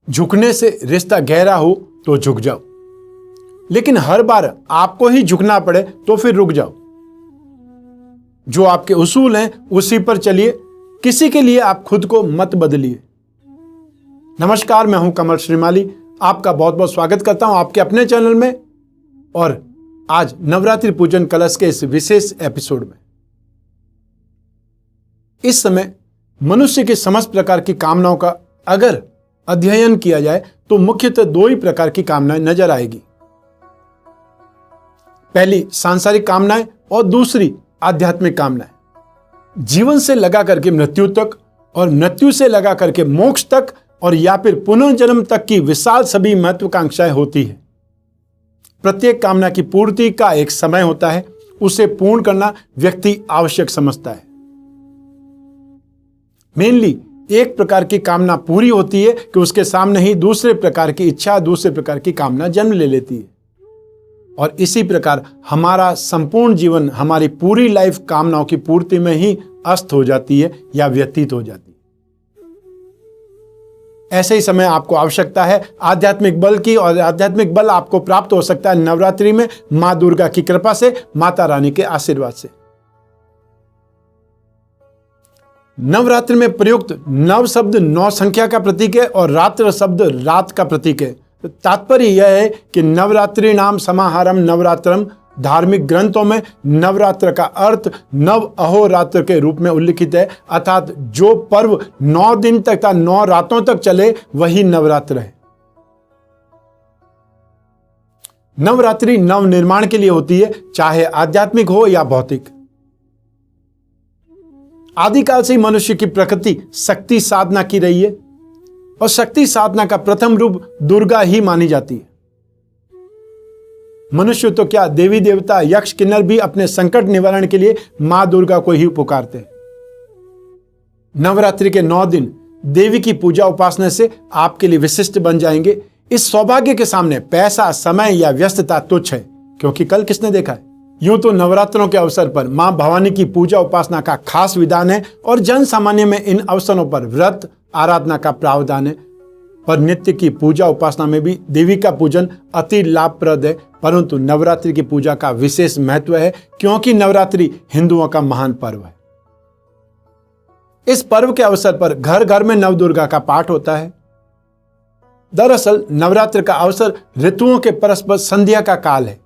झुकने से रिश्ता गहरा हो तो झुक जाओ, लेकिन हर बार आपको ही झुकना पड़े तो फिर रुक जाओ। जो आपके उसूल हैं उसी पर चलिए, किसी के लिए आप खुद को मत बदलिए। नमस्कार, मैं हूं कमल श्रीमाली, आपका बहुत बहुत स्वागत करता हूं आपके अपने चैनल में और आज नवरात्रि पूजन कलश के इस विशेष एपिसोड में। इस समय मनुष्य की समस्त प्रकार की कामनाओं का अगर अध्ययन किया जाए तो मुख्यतः दो ही प्रकार की कामनाएं नजर आएगी। पहली सांसारिक कामनाएं और दूसरी आध्यात्मिक कामनाएं। जीवन से लगा करके मृत्यु तक और मृत्यु से लगा करके मोक्ष तक और या फिर पुनर्जन्म तक की विशाल सभी महत्वाकांक्षाएं होती है। प्रत्येक कामना की पूर्ति का एक समय होता है, उसे पूर्ण करना व्यक्ति आवश्यक समझता है। मेनली एक प्रकार की कामना पूरी होती है कि उसके सामने ही दूसरे प्रकार की इच्छा, दूसरे प्रकार की कामना जन्म ले लेती है और इसी प्रकार हमारा संपूर्ण जीवन, हमारी पूरी लाइफ कामनाओं की पूर्ति में ही अस्त हो जाती है या व्यतीत हो जाती है। ऐसे ही समय आपको आवश्यकता है आध्यात्मिक बल की, और आध्यात्मिक बल आपको प्राप्त हो सकता है नवरात्रि में मां दुर्गा की कृपा से, माता रानी के आशीर्वाद से। नवरात्रि में प्रयुक्त नव शब्द 9 संख्या का प्रतीक है और रात्र शब्द रात का प्रतीक है। तात्पर्य यह है कि नवरात्रि नाम समाहारम नवरात्रम, धार्मिक ग्रंथों में नवरात्र का अर्थ नव अहोरात्र के रूप में उल्लिखित है, अर्थात जो पर्व 9 दिन तक या 9 रातों तक चले वही नवरात्र है। नवरात्रि नव निर्माण के लिए होती है, चाहे आध्यात्मिक हो या भौतिक। आदिकाल से ही मनुष्य की प्रकृति शक्ति साधना की रही है और शक्ति साधना का प्रथम रूप दुर्गा ही मानी जाती है। मनुष्य तो क्या, देवी देवता यक्ष किन्नर भी अपने संकट निवारण के लिए मां दुर्गा को ही पुकारते हैं। नवरात्रि के 9 दिन देवी की पूजा उपासना से आपके लिए विशिष्ट बन जाएंगे। इस सौभाग्य के सामने पैसा, समय या व्यस्तता तुच्छ है, क्योंकि कल किसने देखा है। यूं तो नवरात्रों के अवसर पर मां भवानी की पूजा उपासना का खास विधान है और जन सामान्य में इन अवसरों पर व्रत आराधना का प्रावधान है, पर नित्य की पूजा उपासना में भी देवी का पूजन अति लाभप्रद है। परंतु नवरात्रि की पूजा का विशेष महत्व है, क्योंकि नवरात्रि हिंदुओं का महान पर्व है। इस पर्व के अवसर पर घर घर में नवदुर्गा का पाठ होता है। दरअसल नवरात्र का अवसर ऋतुओं के परस्पर संध्या का काल है।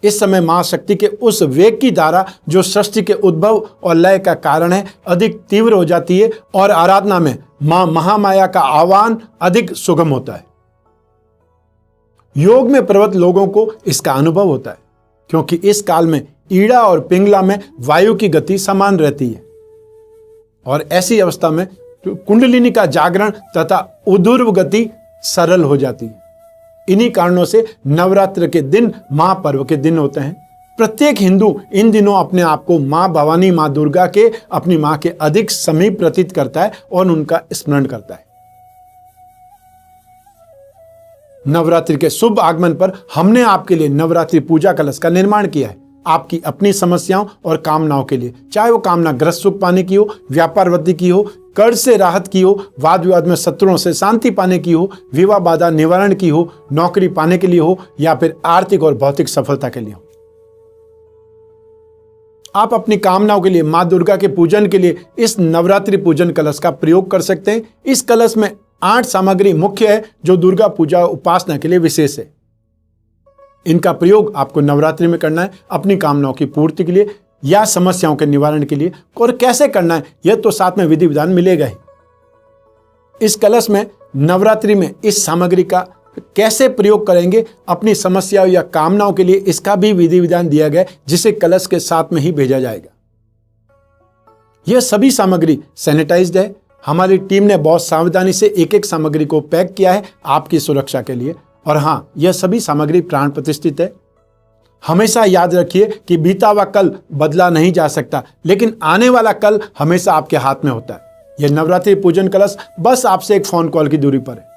इस समय मां शक्ति के उस वेग की धारा जो सृष्टि के उद्भव और लय का कारण है अधिक तीव्र हो जाती है और आराधना में मां महामाया का आह्वान अधिक सुगम होता है। योग में प्रवृत्त लोगों को इसका अनुभव होता है, क्योंकि इस काल में ईड़ा और पिंगला में वायु की गति समान रहती है और ऐसी अवस्था में कुंडलिनी का जागरण तथा ऊर्ध्व गति सरल हो जाती है। इन्हीं कारणों से नवरात्र के दिन महापर्व के दिन होते हैं। प्रत्येक हिंदू इन दिनों अपने आप को मां भवानी, मां दुर्गा के, अपनी मां के अधिक समीप प्रतीत करता है और उनका स्मरण करता है। नवरात्रि के शुभ आगमन पर हमने आपके लिए नवरात्रि पूजा कलश का निर्माण किया है, आपकी अपनी समस्याओं और कामनाओं के लिए, चाहे वो कामना ग्रस्त सुख पाने की हो, व्यापार वृद्धि की हो, कर्ज से राहत की हो, वाद विवाद में शत्रुओं से शांति पाने की हो, विवाह बाधा निवारण की हो, नौकरी पाने के लिए हो या फिर आर्थिक और भौतिक सफलता के लिए हो। आप अपनी कामनाओं के लिए मां दुर्गा के पूजन के लिए इस नवरात्रि पूजन कलश का प्रयोग कर सकते हैं। इस कलश में 8 सामग्री मुख्य है जो दुर्गा पूजा उपासना के लिए विशेष है। इनका प्रयोग आपको नवरात्रि में करना है अपनी कामनाओं की पूर्ति के लिए या समस्याओं के निवारण के लिए। और कैसे करना है यह तो साथ में विधि विधान मिलेगा ही। इस कलश में नवरात्रि में इस सामग्री का कैसे प्रयोग करेंगे अपनी समस्याओं या कामनाओं के लिए, इसका भी विधि विधान दिया गया है, जिसे कलश के साथ में ही भेजा जाएगा। यह सभी सामग्री सैनिटाइज्ड है। हमारी टीम ने बहुत सावधानी से एक एक सामग्री को पैक किया है आपकी सुरक्षा के लिए। और हां, यह सभी सामग्री प्राण प्रतिष्ठित है। हमेशा याद रखिए कि बीता हुआ कल बदला नहीं जा सकता, लेकिन आने वाला कल हमेशा आपके हाथ में होता है। यह नवरात्रि पूजन कलश बस आपसे एक फोन कॉल की दूरी पर है।